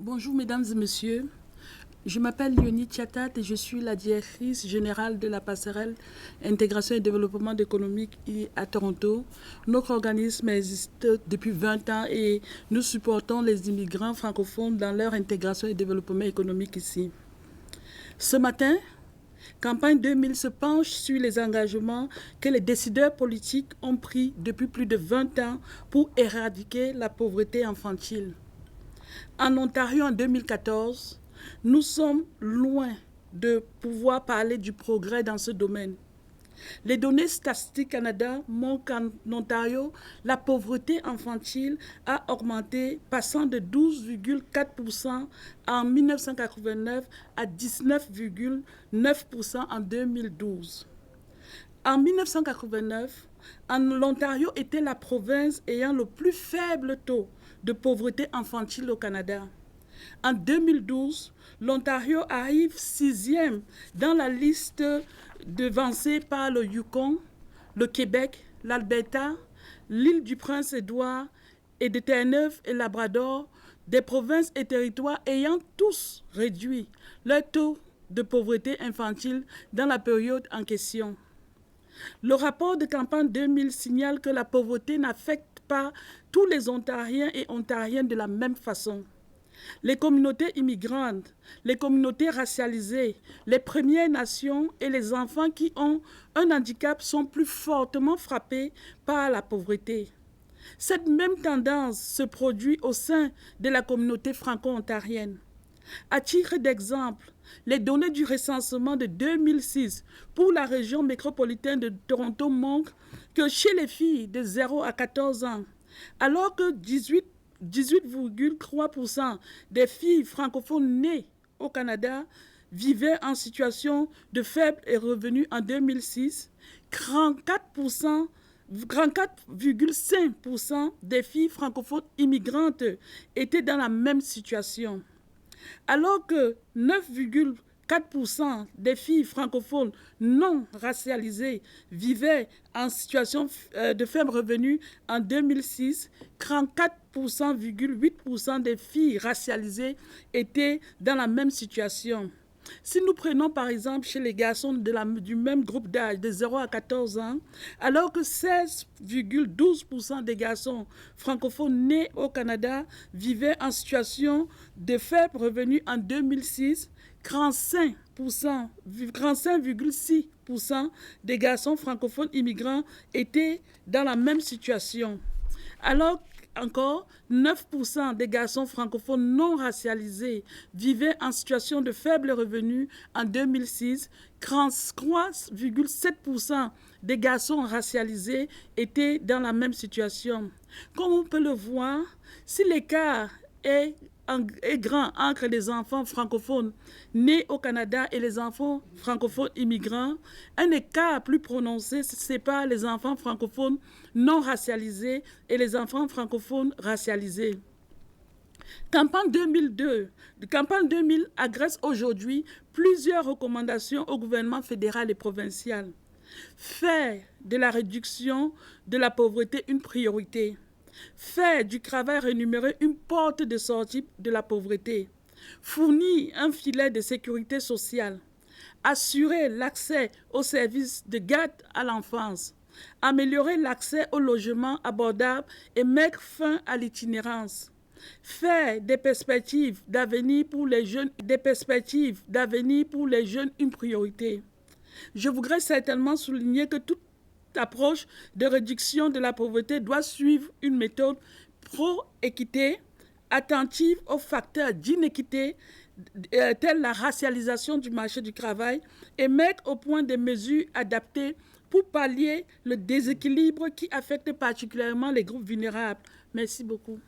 Bonjour mesdames et messieurs, je m'appelle Léonie Tchatat et je suis la directrice générale de la passerelle Intégration et Développement économique à Toronto. Notre organisme existe depuis 20 ans et nous supportons les immigrants francophones dans leur intégration et développement économique ici. Ce matin, Campagne 2000 se penche sur les engagements que les décideurs politiques ont pris depuis plus de 20 ans pour éradiquer la pauvreté infantile. En Ontario, en 2014, nous sommes loin de pouvoir parler du progrès dans ce domaine. Les données Statistique Canada montrent qu'en Ontario, la pauvreté infantile a augmenté, passant de 12,4% en 1989 à 19,9% en 2012. En 1989, l'Ontario était la province ayant le plus faible taux de pauvreté infantile au Canada. En 2012, l'Ontario arrive 6e dans la liste devancée par le Yukon, le Québec, l'Alberta, l'île du Prince-Édouard et de Terre-Neuve et Labrador, des provinces et territoires ayant tous réduit leur taux de pauvreté infantile dans la période en question. Le rapport de campagne 2000 signale que la pauvreté n'affecte pas tous les Ontariens et Ontariennes de la même façon. Les communautés immigrantes, les communautés racialisées, les Premières Nations et les enfants qui ont un handicap sont plus fortement frappés par la pauvreté. Cette même tendance se produit au sein de la communauté franco-ontarienne. À titre d'exemple, les données du recensement de 2006 pour la région métropolitaine de Toronto montrent que chez les filles de 0 à 14 ans, alors que 18,3% des filles francophones nées au Canada vivaient en situation de faible revenu en 2006, 34,5% des filles francophones immigrantes étaient dans la même situation. Alors que 9,4% des filles francophones non racialisées vivaient en situation de faible revenu en 2006, 34,8% des filles racialisées étaient dans la même situation. Si nous prenons par exemple chez les garçons du même groupe d'âge de 0 à 14 ans, alors que 16,12% des garçons francophones nés au Canada vivaient en situation de faible revenu en 2006, 35,6% des garçons francophones immigrants étaient dans la même situation. Alors encore, 9% des garçons francophones non racialisés vivaient en situation de faible revenu en 2006, 3,7% des garçons racialisés étaient dans la même situation. Comme on peut le voir, si l'écart est grand entre les enfants francophones nés au Canada et les enfants francophones immigrants, un écart plus prononcé sépare les enfants francophones non racialisés et les enfants francophones racialisés. Campagne 2000 adresse aujourd'hui plusieurs recommandations au gouvernement fédéral et provincial. Faire de la réduction de la pauvreté une priorité. Faire du travail rémunéré une porte de sortie de la pauvreté. Fournir un filet de sécurité sociale. Assurer l'accès aux services de garde à l'enfance. Améliorer l'accès au logement abordable et mettre fin à l'itinérance. Faire des perspectives d'avenir pour les jeunes une priorité. Je voudrais certainement souligner que toute approche de réduction de la pauvreté doit suivre une méthode pro-équité, attentive aux facteurs d'inéquité tels la racialisation du marché du travail et mettre au point des mesures adaptées pour pallier le déséquilibre qui affecte particulièrement les groupes vulnérables. Merci beaucoup.